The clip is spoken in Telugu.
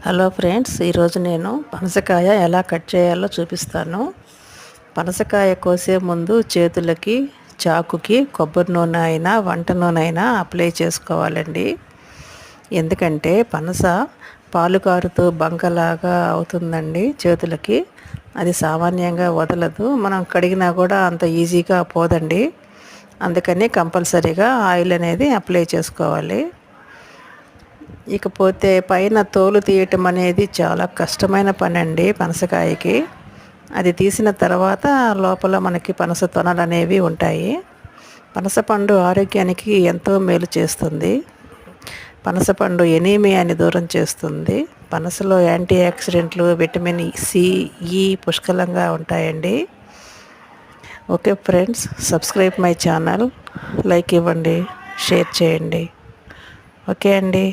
హలో ఫ్రెండ్స్, ఈరోజు నేను పనసకాయ ఎలా కట్ చేయాలో చూపిస్తాను. పనసకాయ కోసే ముందు చేతులకి చాకుకి కొబ్బరి నూనె అయినా వంట నూనె అయినా అప్లై చేసుకోవాలండి. ఎందుకంటే పనస పాలు కారుతూ బంకలాగా అవుతుందండి చేతులకి. అది సామాన్యంగా వదలదు, మనం కడిగినా కూడా అంత ఈజీగా పోదండి. అందుకని కంపల్సరీగా ఆయిల్ అనేది అప్లై చేసుకోవాలి. ఇకపోతే పైన తోలు తీయటం అనేది చాలా కష్టమైన పని అండి పనసకాయకి. అది తీసిన తర్వాత లోపల మనకి పనస తొనలు అనేవి ఉంటాయి. పనసపండు ఆరోగ్యానికి ఎంతో మేలు చేస్తుంది. పనసపండు ఎనీమియాని దూరం చేస్తుంది. పనసలో యాంటీ ఆక్సిడెంట్లు, విటమిన్ సి, ఈ పుష్కలంగా ఉంటాయండి. Okay friends, subscribe my channel, like ఇవ్వండి, షేర్ చేయండి. ఓకే అండి.